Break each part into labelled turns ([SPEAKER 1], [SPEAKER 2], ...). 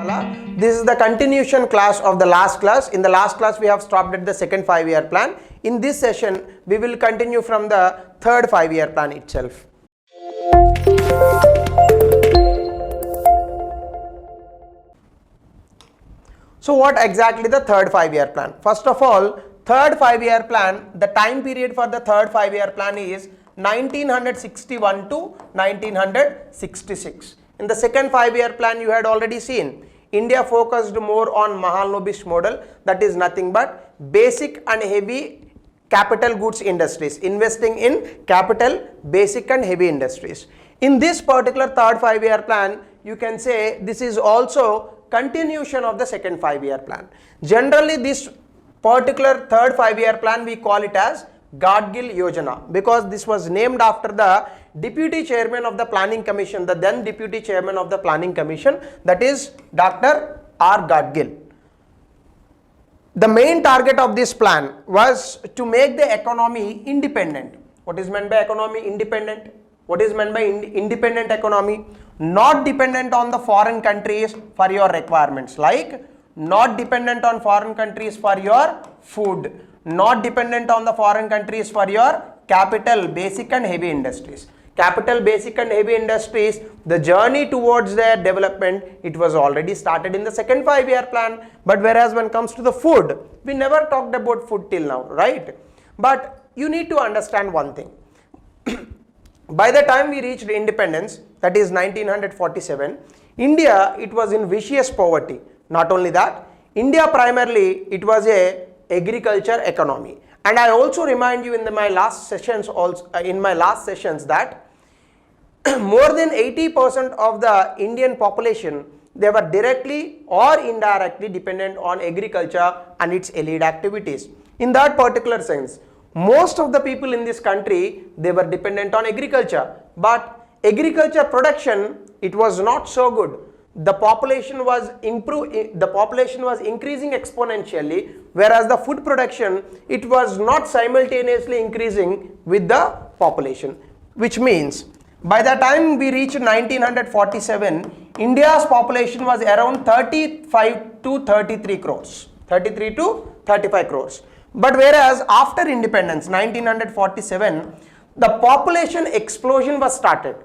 [SPEAKER 1] This is the continuation class of the last class. In the last class we have stopped at the second 5-year plan. In this session we will continue from the third 5-year plan itself. So what exactly the third 5-year plan? First of all, third 5-year plan, the time period for the third 5-year plan is 1961 to 1966. In the second 5-year plan you had already seen, India focused more on Mahalanobis model, that is nothing but basic and heavy capital goods industries, investing in capital, basic and heavy industries. In this particular third 5-year plan, you can say this is also continuation of the second 5-year plan. Generally this particular third 5-year plan we call it as Gadgil Yojana, because this was named after the deputy chairman of the planning commission, the then deputy chairman of the planning commission, that is Dr. R. Gadgil. The main target of this plan was to make the economy independent. What is meant by economy independent? What is meant by independent economy? Not dependent on the foreign countries for your requirements, like not dependent on foreign countries for your food, not dependent on the foreign countries for your capital, basic and heavy industries. Capital, basic and heavy industries, the journey towards their development, it was already started in the second 5-year plan. But whereas when it comes to the food, we never talked about food till now, right? But you need to understand one thing. By the time we reached independence, that is 1947, India, it was in vicious poverty. Not only that, India primarily, it was a agriculture economy. And I also remind you in my last sessions that more than 80% of the Indian population, they were directly or indirectly dependent on agriculture and its allied activities. In that particular sense, most of the people in this country, they were dependent on agriculture, but agriculture production, it was not so good. The population was increasing exponentially, whereas the food production, it was not simultaneously increasing with the population, which means by the time we reached 1947, India's population was around 35 to 33 crores, 33 to 35 crores. But whereas after independence, 1947, the population explosion was started.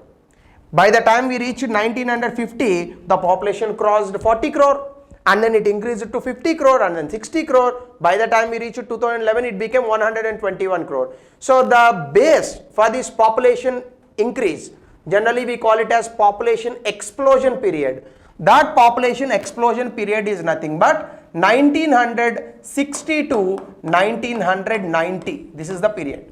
[SPEAKER 1] By the time we reached 1950, the population crossed 40 crore and then it increased to 50 crore and then 60 crore. By the time we reached 2011, it became 121 crore. So the base for this population increase, generally we call it as population explosion period. That population explosion period is nothing but 1960 to 1990. This is the period,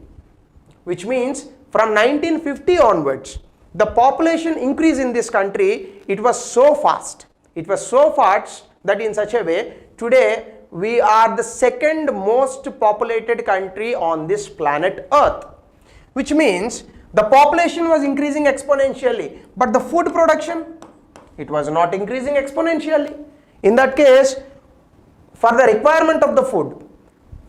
[SPEAKER 1] which means from 1950 onwards, the population increase in this country, it was so fast. It was so fast that in such a way, today we are the second most populated country on this planet Earth, which means the population was increasing exponentially, but the food production, it was not increasing exponentially. In that case, for the requirement of the food,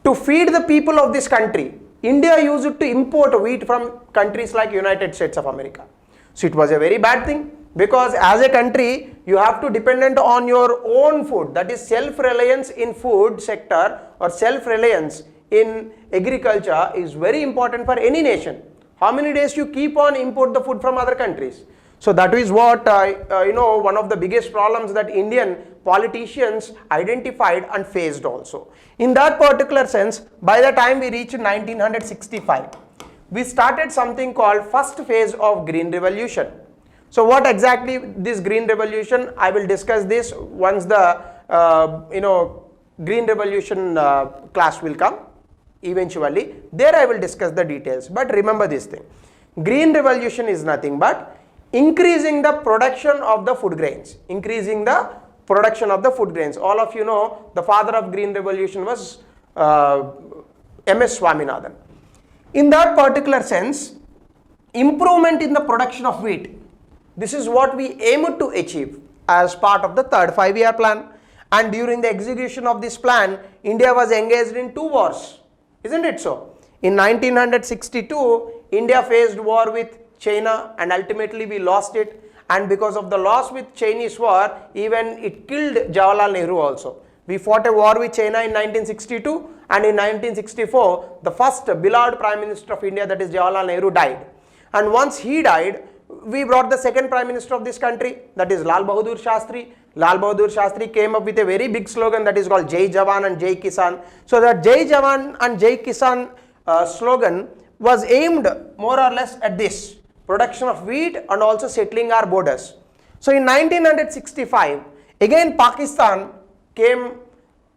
[SPEAKER 1] to feed the people of this country, India used to import wheat from countries like United States of America. So it was a very bad thing, because as a country, you have to dependent on your own food, that is self-reliance in food sector or self-reliance in agriculture is very important for any nation. How many days you keep on import the food from other countries? So that is what, one of the biggest problems that Indian politicians identified and faced also. In that particular sense, by the time we reached 1965, we started something called first phase of Green Revolution. So what exactly this Green Revolution, I will discuss this once the Green Revolution class will come eventually. There I will discuss the details, but remember this thing. Green Revolution is nothing but increasing the production of the food grains, increasing the production of the food grains. All of you know the father of Green Revolution was M.S. Swaminathan. In that particular sense, improvement in the production of wheat, this is what we aimed to achieve as part of the third 5-year plan. And during the execution of this plan, India was engaged in 2 wars, isn't it so? In 1962, India faced war with China and ultimately we lost it. and because of the loss with Chinese war, even it killed Jawaharlal Nehru also. We fought a war with China in 1962, and in 1964, the first beloved Prime Minister of India, that is Jawaharlal Nehru, died. And once he died, we brought the second Prime Minister of this country, that is Lal Bahadur Shastri. Lal Bahadur Shastri came up with a very big slogan that is called Jai Jawan and Jai Kisan. So that Jai Jawan and Jai Kisan slogan was aimed more or less at this, production of wheat and also settling our borders. So in 1965, again Pakistan came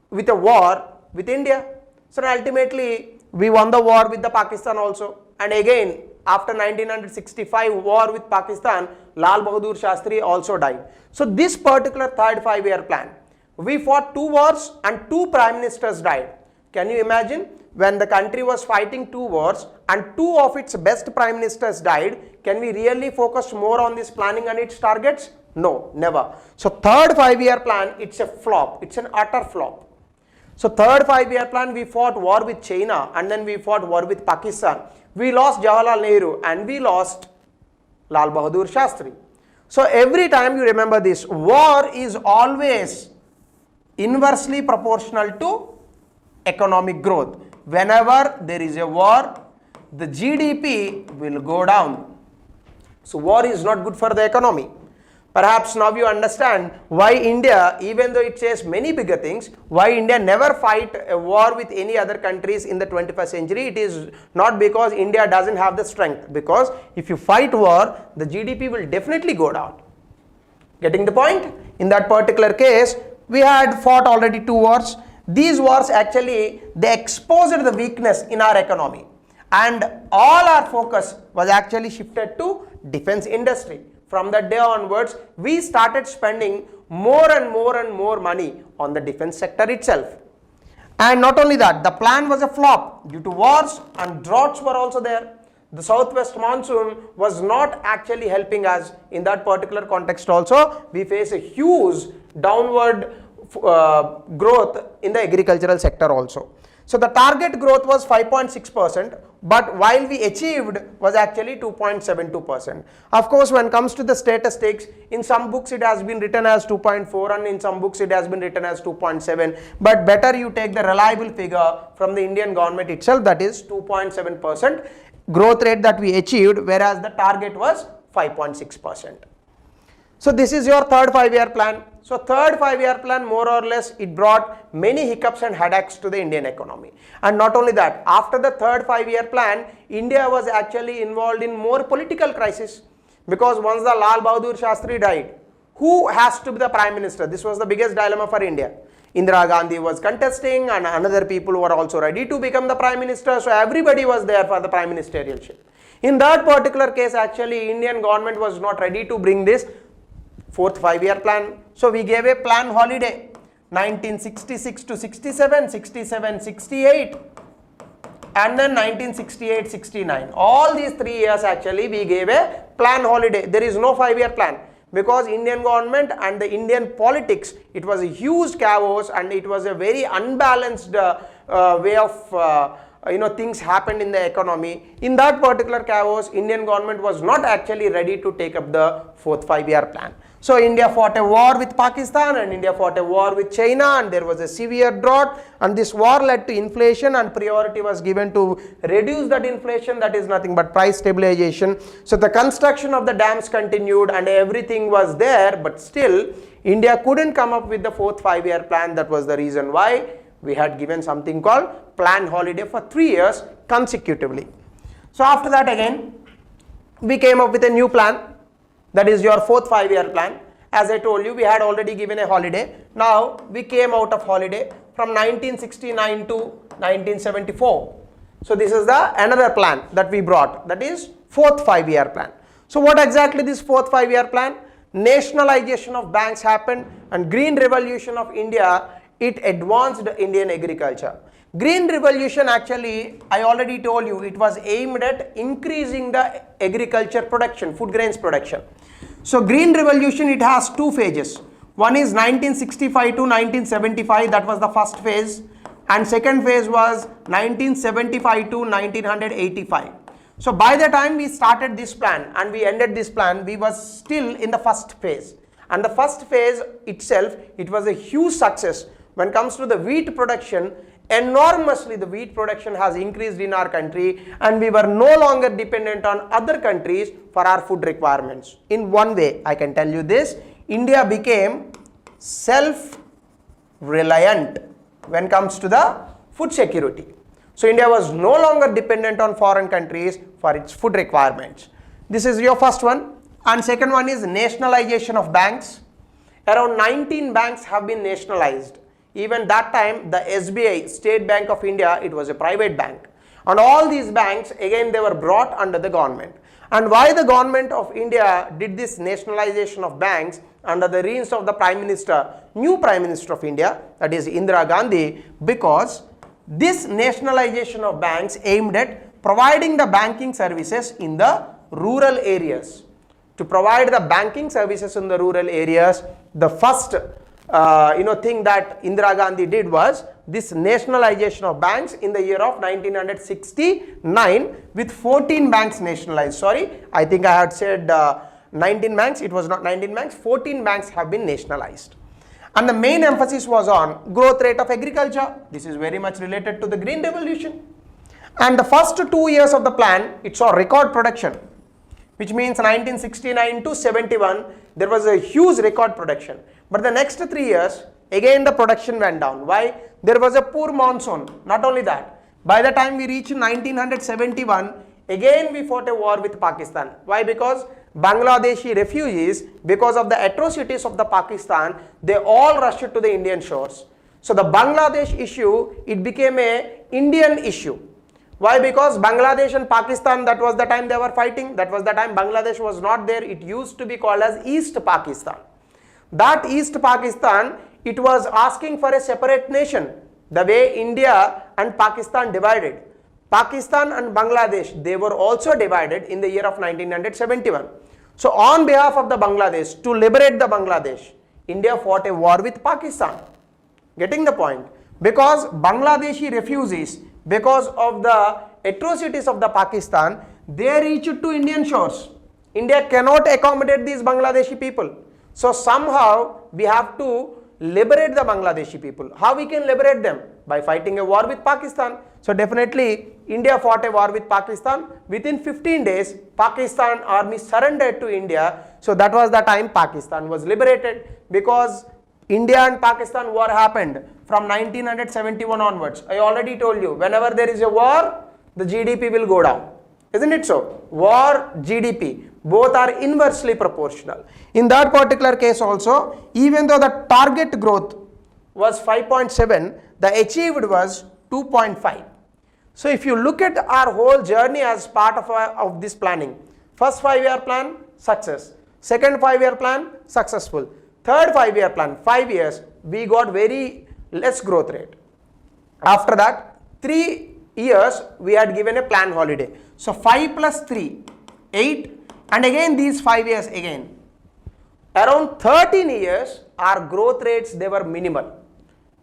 [SPEAKER 1] with a war with India. So ultimately we won the war with the Pakistan also. And again, after 1965 war with Pakistan, Lal Bahadur Shastri also died. So this particular third 5-year plan, we fought 2 wars and 2 prime ministers died. Can you imagine? When the country was fighting 2 wars and 2 of its best prime ministers died, can we really focus more on this planning and its targets? No, never. So third 5-year plan, it's a flop. It's an utter flop. So third 5-year plan, we fought war with China and then we fought war with Pakistan. We lost Jawaharlal Nehru and we lost Lal Bahadur Shastri. So every time you remember this, war is always inversely proportional to economic growth. Whenever there is a war, the GDP will go down. So war is not good for the economy. Perhaps now you understand why India, even though it says many bigger things, why India never fight a war with any other countries in the 21st century. It is not because India doesn't have the strength, because if you fight war, the GDP will definitely go down. Getting the point? In that particular case, we had fought already 2 wars. These wars actually, they exposed the weakness in our economy, and all our focus was actually shifted to defense industry. From that day onwards, we started spending more and more money on the defense sector itself. And not only that, the plan was a flop due to wars and droughts were also there. The southwest monsoon was not actually helping us in that particular context also. We face a huge downward growth in the agricultural sector also. So the target growth was 5.6%, but while we achieved was actually 2.72%. Of course, when it comes to the statistics, in some books it has been written as 2.4 and in some books it has been written as 2.7. But better you take the reliable figure from the Indian government itself, that is 2.7% growth rate that we achieved, whereas the target was 5.6%. So this is your third 5-year plan. So third 5-year plan, more or less, it brought many hiccups and headaches to the Indian economy. And not only that, after the third 5-year plan, India was actually involved in more political crisis, because once the Lal Bahadur Shastri died, who has to be the prime minister? This was the biggest dilemma for India. Indira Gandhi was contesting and another people were also ready to become the prime minister. So everybody was there for the prime ministerialship. In that particular case, actually, Indian government was not ready to bring this fourth 5-year plan. So we gave a plan holiday, 1966 to 67, 67, 68, and then 1968, 69. All these 3 years actually we gave a plan holiday. There is no 5-year plan, because Indian government and the Indian politics, it was a huge chaos and it was a very unbalanced way of things happened in the economy. In that particular chaos, Indian government was not actually ready to take up the fourth 5-year plan. So India fought a war with Pakistan and India fought a war with China, and there was a severe drought, and this war led to inflation, and priority was given to reduce that inflation, that is nothing but price stabilization. So the construction of the dams continued and everything was there, but still India couldn't come up with the fourth 5-year plan. That was the reason why we had given something called plan holiday for 3 years consecutively. So after that again, we came up with a new plan. That is your fourth 5-year plan. As I told you, we had already given a holiday. Now we came out of holiday from 1969 to 1974. So this is another plan that we brought, that is fourth 5-year plan. So what exactly this fourth 5-year plan? Nationalization of banks happened, and green revolution of India, it advanced Indian agriculture. Green revolution, actually, I already told you, it was aimed at increasing the agriculture production, food grains production. So green revolution, it has 2 phases. One is 1965 to 1975, that was the first phase, and second phase was 1975 to 1985. So by the time we started this plan and we ended this plan, we were still in the first phase. And the first phase itself, it was a huge success. When it comes to the wheat production, enormously the wheat production has increased in our country, and we were no longer dependent on other countries for our food requirements. In one way, I can tell you this, India became self-reliant when it comes to the food security. So India was no longer dependent on foreign countries for its food requirements. This is your first one. And second one is nationalization of banks. Around 19 banks have been nationalized. Even that time, the SBI, State Bank of India, it was a private bank. And all these banks, again, they were brought under the government. And why the government of India did this nationalization of banks under the reins of the Prime Minister, new Prime Minister of India, that is Indira Gandhi? Because this nationalization of banks aimed at providing the banking services in the rural areas. To provide the banking services in the rural areas, the first thing that Indira Gandhi did was this nationalization of banks in the year of 1969 with 14 banks nationalized. Sorry, I think I had said 19 banks. It was not 19 banks. 14 banks have been nationalized. And the main emphasis was on growth rate of agriculture. This is very much related to the Green Revolution. And the first 2 years of the plan, it saw record production, which means 1969 to 71, there was a huge record production. But the next 3 years, again the production went down. Why? There was a poor monsoon. Not only that, by the time we reached 1971, again we fought a war with Pakistan. Why? Because Bangladeshi refugees, because of the atrocities of the Pakistan, they all rushed to the Indian shores. So the Bangladesh issue, it became a Indian issue. Why? Because Bangladesh and Pakistan, that was the time they were fighting. That was the time Bangladesh was not there. It used to be called as East Pakistan. That East Pakistan, it was asking for a separate nation, the way India and Pakistan divided. Pakistan and Bangladesh, they were also divided in the year of 1971. So on behalf of the Bangladesh, to liberate the Bangladesh, India fought a war with Pakistan. Getting the point? Because Bangladeshi refugees, because of the atrocities of the Pakistan, they reached to Indian shores. India cannot accommodate these Bangladeshi people. So somehow we have to liberate the Bangladeshi people. How we can liberate them? By fighting a war with Pakistan. So definitely India fought a war with Pakistan. Within 15 days, Pakistan army surrendered to India. So that was the time Pakistan was liberated, because India and Pakistan war happened from 1971 onwards. I already told you, whenever there is a war, the GDP will go down. Isn't it so? War, GDP, both are inversely proportional. In that particular case also, even though the target growth was 5.7, the achieved was 2.5. So if you look at our whole journey as part of this planning, first 5-year plan, success. Second 5-year plan, successful. Third 5-year plan, 5 years, we got very less growth rate. After that, 3 years, we had given a plan holiday. So 5 plus 3, 8, and again these 5 years again. Around 13 years, our growth rates, they were minimal.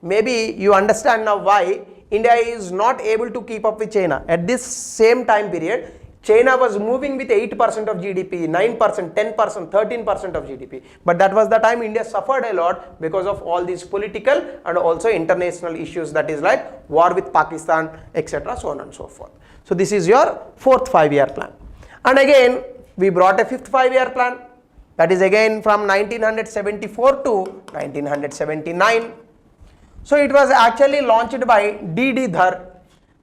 [SPEAKER 1] Maybe you understand now why India is not able to keep up with China. At this same time period, China was moving with 8% of GDP, 9%, 10%, 13% of GDP. But that was the time India suffered a lot because of all these political and also international issues, that is like war with Pakistan, etc., so on and so forth. So this is your fourth 5-year plan. And again, we brought a fifth 5-year plan. That is again from 1974 to 1979. So it was actually launched by D.D. Dhar.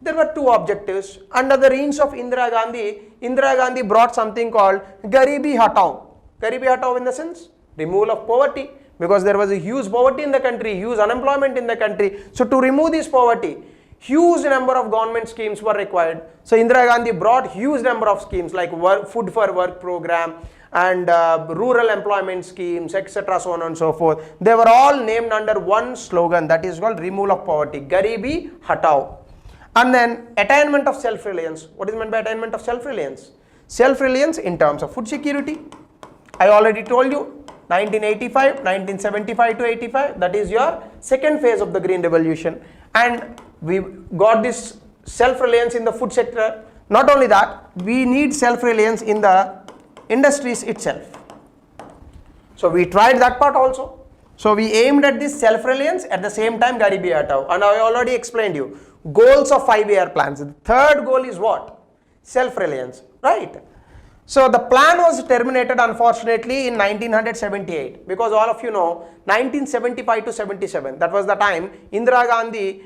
[SPEAKER 1] There were 2 objectives. Under the reins of Indira Gandhi brought something called Garibi Hatao. Garibi Hatao in the sense, removal of poverty, because there was a huge poverty in the country, huge unemployment in the country. So to remove this poverty, huge number of government schemes were required. So Indira Gandhi brought huge number of schemes like food for work program and rural employment schemes, etc., so on and so forth. They were all named under one slogan, that is called removal of poverty, Garibi Hatao. And then attainment of self-reliance. What is meant by attainment of self-reliance? Self-reliance in terms of food security. I already told you, 1985, 1975 to 85, that is your second phase of the Green Revolution. And we got this self-reliance in the food sector. Not only that, we need self-reliance in the industries itself. So we tried that part also. So we aimed at this self-reliance, at the same time Garibi Hatao. And I already explained you goals of 5-year plans. The third goal is what? Self-reliance, right? So the plan was terminated unfortunately in 1978, because all of you know 1975 to 77, that was the time Indira Gandhi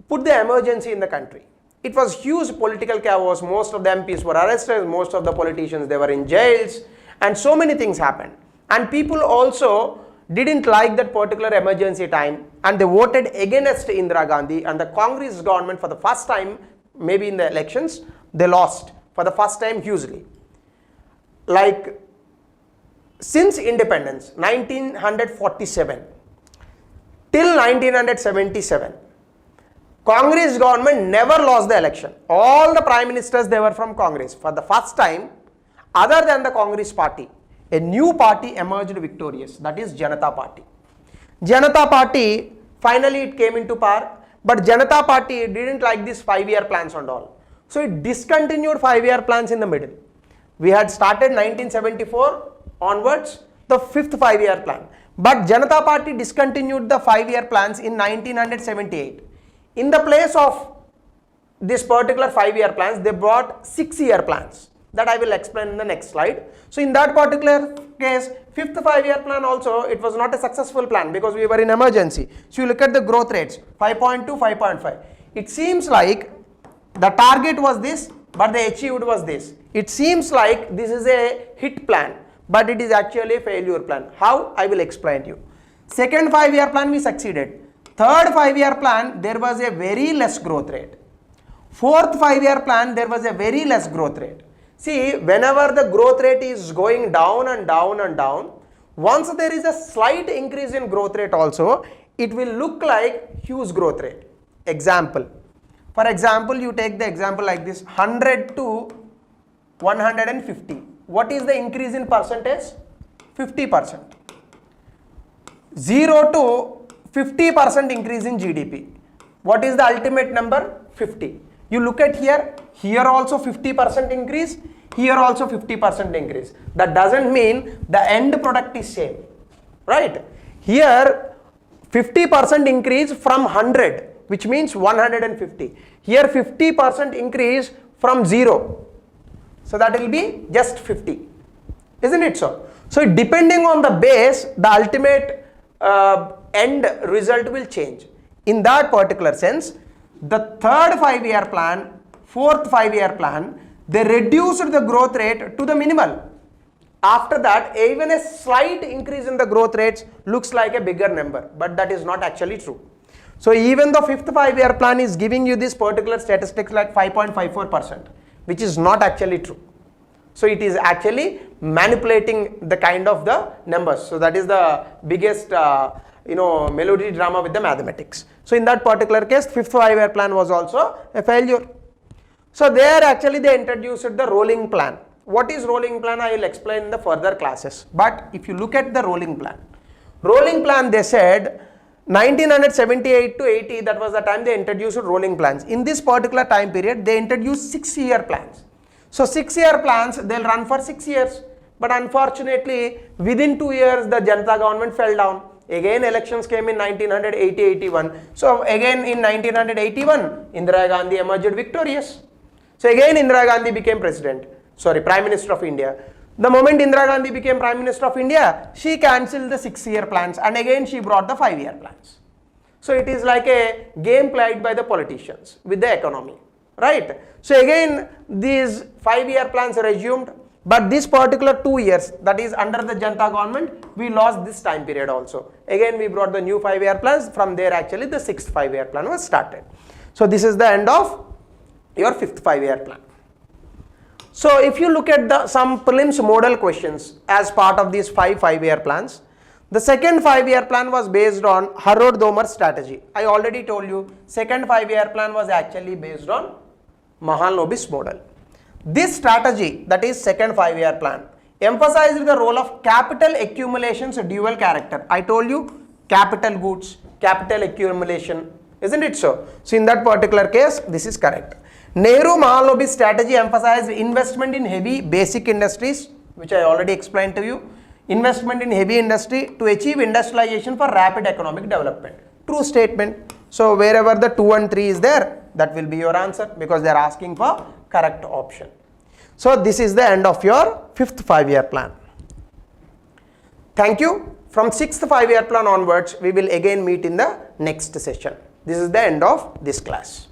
[SPEAKER 1] put the emergency in the country. It was huge political chaos. Most of the MPs were arrested, most of the politicians, they were in jails, and so many things happened. And people also didn't like that particular emergency time, and they voted against Indira Gandhi, and the Congress government for the first time, maybe in the elections, they lost for the first time hugely. Like since independence 1947 till 1977, Congress government never lost the election. All the prime ministers, they were from Congress. For the first time, other than the Congress party, a new party emerged victorious, that is Janata Party. Janata Party, finally it came into power, but Janata Party didn't like this 5-year plans and all. So it discontinued 5-year plans in the middle. We had started 1974 onwards, the 5th 5-year plan. But Janata Party discontinued the 5-year plans in 1978. In the place of this particular 5-year plans, they brought 6-year plans. That I will explain in the next slide. So in that particular case, 5th 5-year plan also, it was not a successful plan because we were in emergency. So you look at the growth rates, 5.2, 5.5. It seems like the target was this, but the achieved was this. It seems like this is a hit plan, but it is actually a failure plan. How? I will explain to you. Second 5-year plan, we succeeded. Third 5-year plan, there was a very less growth rate. Fourth 5-year plan, there was a very less growth rate. See, whenever the growth rate is going down and down and down, once there is a slight increase in growth rate also, it will look like huge growth rate. Example. For example, you take the example like this, 100 to 150. What is the increase in percentage? 50%. 0 to 50% increase in GDP. What is the ultimate number? 50. You look at here also 50% increase, here also 50% increase. That doesn't mean the end product is same, right? Here 50% increase from 100, which means 150. Here 50% increase from 0. So that will be just 50. Isn't it so? So depending on the base, the ultimate end result will change. In that particular sense, the third 5-year plan, fourth 5-year plan, they reduced the growth rate to the minimal. After that, even a slight increase in the growth rates looks like a bigger number, but that is not actually true. So even the fifth 5-year plan is giving you this particular statistics like 5.54%, which is not actually true. So it is actually manipulating the kind of the numbers. So that is the biggest melody drama with the mathematics. So in that particular case, fifth 5-year plan was also a failure. So there actually they introduced the rolling plan. What is rolling plan? I will explain in the further classes. But if you look at the rolling plan they said 1978 to 80, that was the time they introduced rolling plans. In this particular time period, they introduced 6-year plans. So 6-year plans, they'll run for 6 years. But unfortunately, within 2 years, the Janata government fell down. Again, elections came in 1980-81. So again in 1981, Indira Gandhi emerged victorious. So again, Indira Gandhi became Prime Minister of India. The moment Indira Gandhi became Prime Minister of India, she cancelled the 6-year plans and again she brought the 5-year plans. So it is like a game played by the politicians with the economy, right? So again, these 5-year plans resumed, but this particular 2 years, that is under the Janata government, we lost this time period also. Again, we brought the new 5-year plans. From there, actually, the 6th 5-year plan was started. So this is the end of your 5th 5-year plan. So if you look at some prelims model questions as part of these 5-5-year plans, the second 5-year plan was based on Harrod-Domar strategy. I already told you, second 5-year plan was actually based on Mahalanobis model. This strategy, that is second 5-year plan, emphasized the role of capital accumulation's dual character. I told you capital goods, capital accumulation, isn't it so? So in that particular case, this is correct. Nehru Mahalanobis strategy emphasized investment in heavy basic industries, which I already explained to you. Investment in heavy industry to achieve industrialization for rapid economic development. True statement. So wherever the 2 and 3 is there, that will be your answer, because they are asking for correct option. So this is the end of your 5th 5-year plan. Thank you. From 6th 5-year plan onwards, we will again meet in the next session. This is the end of this class.